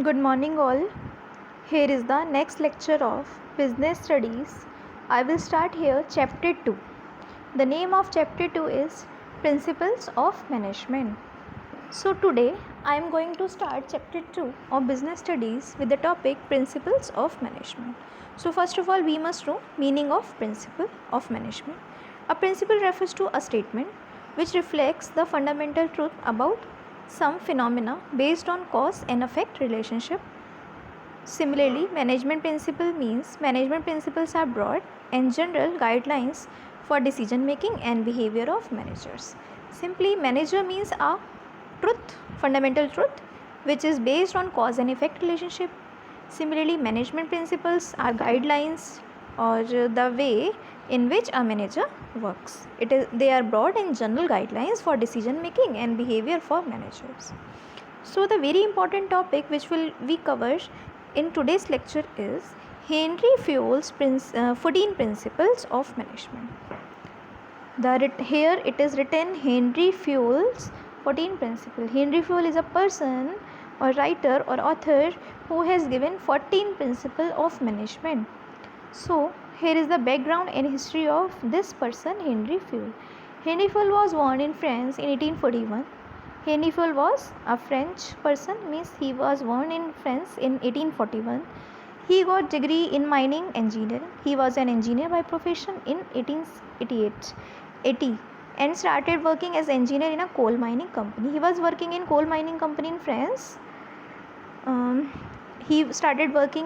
Good morning, all. Here is the next lecture of Business Studies. I will start here Chapter 2. The name of Chapter 2 is Principles of Management. So, today I am going to start Chapter 2 of Business Studies with the topic Principles of Management. So, first of all, we must know meaning of Principle of Management. A principle refers to a statement which reflects the fundamental truth about some phenomena based on cause and effect relationship. Similarly, management principle means management principles are broad and general guidelines for decision making and behavior of managers. Simply, manager means a truth, fundamental truth, which is based on cause and effect relationship. Similarly, management principles are guidelines or the way in which a manager works. They are broad and general guidelines for decision making and behavior for managers. So the very important topic which we cover in today's lecture is Henry Fayol's 14 Principles of Management. Here it is written Henry Fayol's 14 Principles. Henry Fayol is a person or writer or author who has given 14 Principles of Management. So here is the background and history of this person, Henry Fayol. Henry Fayol was born in France in 1841. Henry Fayol was a French person, means he was born in France in 1841. He got degree in mining engineering. He was an engineer by profession in 1880 and started working as engineer in a coal mining company. He was working in coal mining company in France. He started working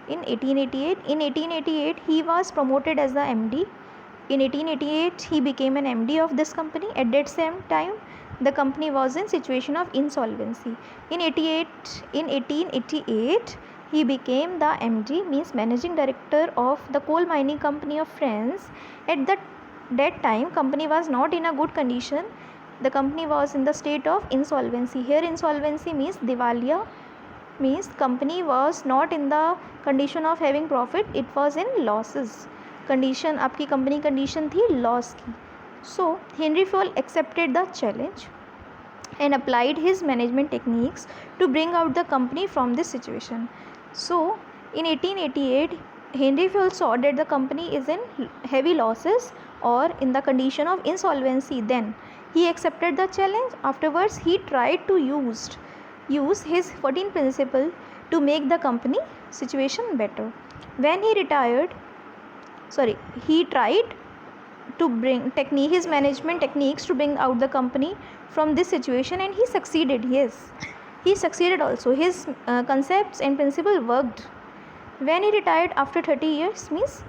in 1888. In 1888, he was promoted as the MD. In 1888, he became an MD of this company. At that same time, the company was in situation of insolvency. In 1888, he became the MD, means managing director of the coal mining company of France. At that time, company was not in a good condition. The company was in the state of insolvency. Here insolvency means diwaliya, means company was not in the condition of having profit, it was in losses condition. आपकी company condition थी loss की. So Henry Fayol accepted the challenge and applied his management techniques to bring out the company from this situation. So in 1888, Henry Fayol saw that the company is in heavy losses or in the condition of insolvency. Then he accepted the challenge. Afterwards, he tried to use his 14 principle to make the company situation better. When he retired, he tried to bring his management techniques to bring out the company from this situation, and he succeeded. Yes, he succeeded also. His concepts and principle worked. When he retired after 30 years, means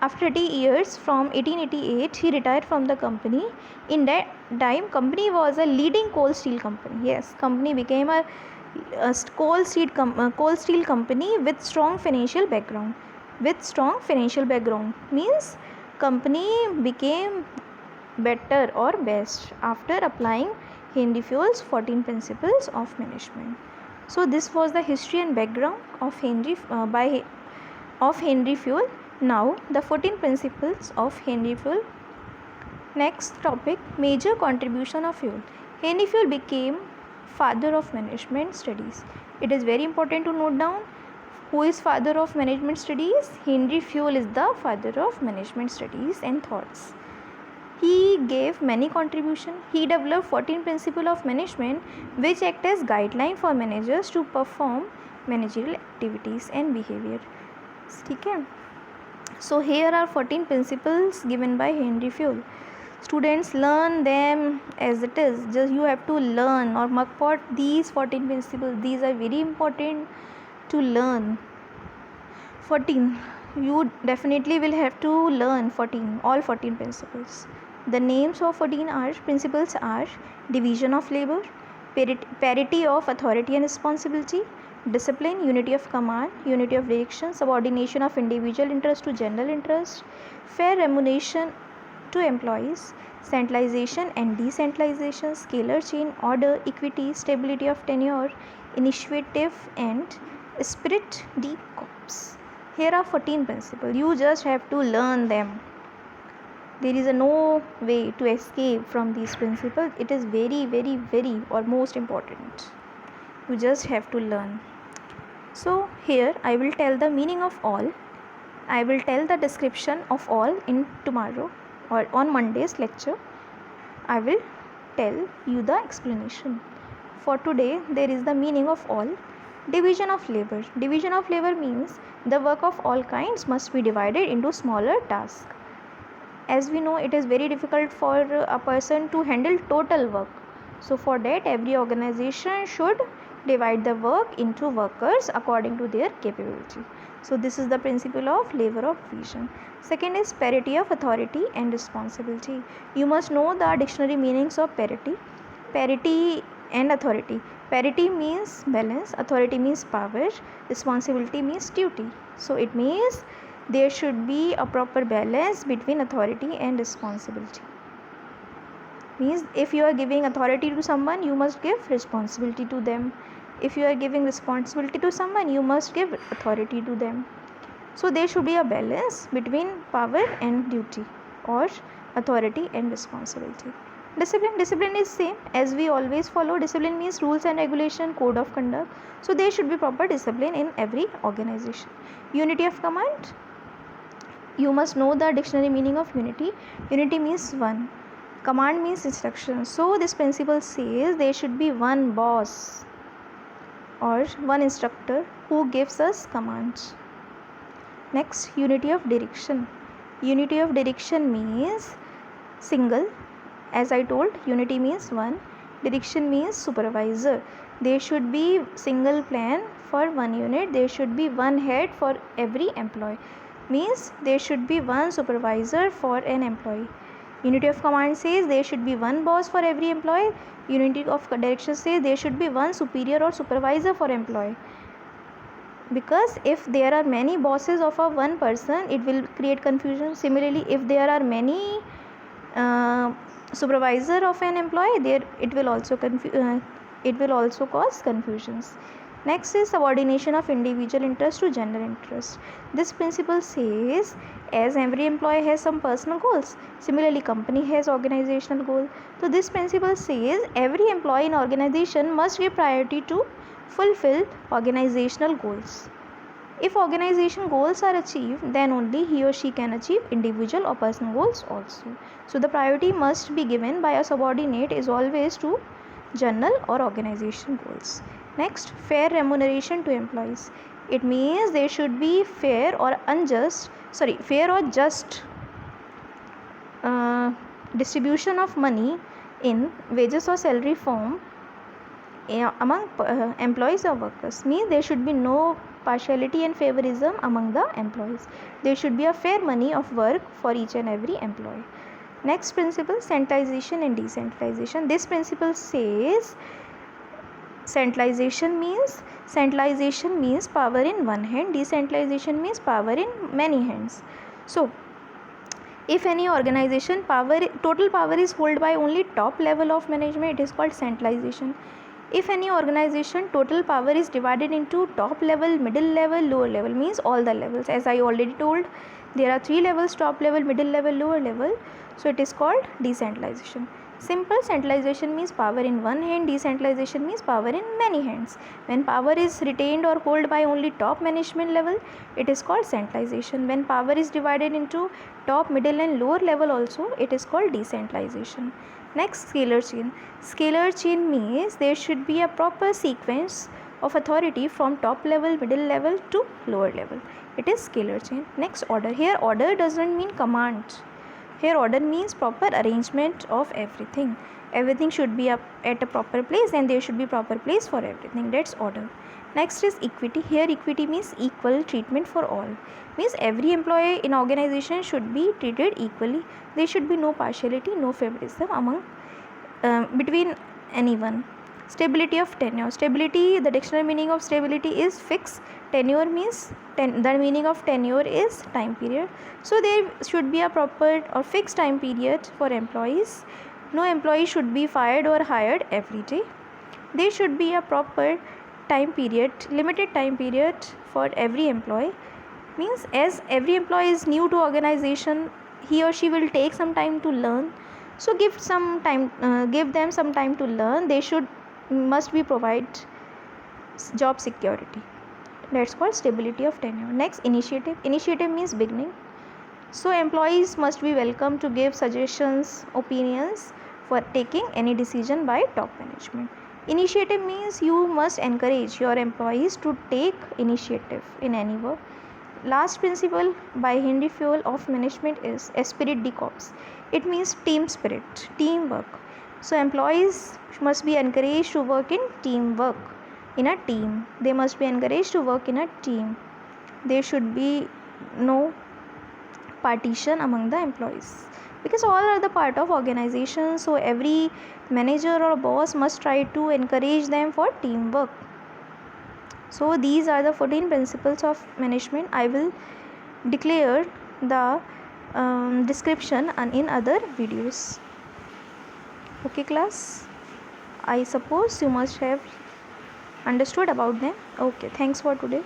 after 30 years from 1888, he retired from the company. In that time, company was a leading coal steel company. Yes, company became a coal steel company with strong financial background. Means company became better or best after applying Henry Fayol's 14 Principles of Management. So this was the history and background of Henry Fayol. Now the 14 Principles of Henry Fayol. Next topic, major contribution of Fayol. Henry Fayol became father of management studies. It is very important to note down who is father of management studies. Henry Fayol is the father of management studies and thoughts. He gave many contributions. He developed 14 principles of management which act as guideline for managers to perform managerial activities and behavior. ठीक है? So here are 14 principles given by Henry Fayol. Students, learn them as it is. Just you have to learn or mark pot these 14 principles. These are very important to learn. 14. You definitely will have to learn all 14 principles. The names of 14 principles are division of labor, parity of authority and responsibility, discipline, unity of command, unity of direction, subordination of individual interest to general interest, fair remuneration to employees, centralization and decentralization, scalar chain, order, equity, stability of tenure, initiative and spirit de corps. Here are 14 principles. You just have to learn them. There is no way to escape from these principles. It is very, very, very or most important. You just have to learn. So here I will tell the meaning of all. I will tell the description of all in tomorrow or on Monday's lecture. I will tell you the explanation. For today, there is the meaning of all. Division of labor. Division of labor means the work of all kinds must be divided into smaller tasks. As we know, it is very difficult for a person to handle total work. So for that, every organization should divide the work into workers according to their capability. So this is the principle of labor of division. Second is parity of authority and responsibility. You must know the dictionary meanings of parity. Parity and authority. Parity means balance, authority means power, responsibility means duty. So it means there should be a proper balance between authority and responsibility. Means if you are giving authority to someone, you must give responsibility to them. If you are giving responsibility to someone, you must give authority to them. So there should be a balance between power and duty, or authority and responsibility. Discipline is same as we always follow. Discipline means rules and regulation, code of conduct. So there should be proper discipline in every organization. Unity of command. You must know the dictionary meaning of unity. Unity means one. Command means instruction. So this principle says there should be one boss or one instructor who gives us commands. Next, unity of direction. Unity of direction means single. As I told, unity means one. Direction means supervisor. There should be single plan for one unit. There should be one head for every employee. Means there should be one supervisor for an employee. Unity of command says there should be one boss for every employee. Unity of direction says there should be one superior or supervisor for employee. Because if there are many bosses of a one person, it will create confusion. Similarly, if there are many supervisor of an employee, there it will also cause confusions. Next is subordination of individual interest to general interest. This principle says as every employee has some personal goals, similarly company has organizational goal. So this principle says every employee in organization must give priority to fulfill organizational goals. If organization goals are achieved, then only he or she can achieve individual or personal goals also. So the priority must be given by a subordinate is always to general or organization goals. Next, fair remuneration to employees. It means there should be fair or just distribution of money in wages or salary form among employees or workers. Means there should be no partiality and favorism among the employees. There should be a fair money of work for each and every employee. Next principle, centralization and decentralization. This principle says centralization means power in one hand, decentralization means power in many hands. So if any organization total power is held by only top level of management, it is called centralization. If any organization total power is divided into top level, middle level, lower level, means all the levels. As I already told, there are 3 levels: top level, middle level, lower level. So it is called decentralization. Simple centralization means power in one hand, decentralization means power in many hands. When power is retained or held by only top management level, it is called centralization. When power is divided into top, middle and lower level also, it is called decentralization. Next, scalar chain. Scalar chain means there should be a proper sequence of authority from top level, middle level to lower level. It is scalar chain. Next, order. Here order doesn't mean command. Here order means proper arrangement of everything. Everything should be up at a proper place and there should be proper place for everything. That's order. Next is equity. Here equity means equal treatment for all. Means every employee in organization should be treated equally. There should be no partiality, no favoritism among between anyone. Stability of tenure. Stability, the dictionary meaning of stability is fixed. Tenure means the meaning of tenure is time period. So there should be a proper or fixed time period for employees. No employee should be fired or hired every day. There should be a proper time period, limited time period for every employee. Means as every employee is new to organization, he or she will take some time to learn. So give them some time to learn. They must be provide job security. That's called stability of tenure. Next, initiative. Initiative means beginning. So employees must be welcome to give suggestions, opinions for taking any decision by top management. Initiative means you must encourage your employees to take initiative in any work. Last principle by Henry Fayol of management is esprit de corps. It means team spirit, teamwork. So employees must be encouraged to work in teamwork, in a team. They must be encouraged to work in a team. There should be no partition among the employees, because all are the part of organization. So every manager or boss must try to encourage them for teamwork. So these are the 14 principles of management. I will declare the description and in other videos. Okay class, I suppose you must have understood about them. Okay, thanks for today.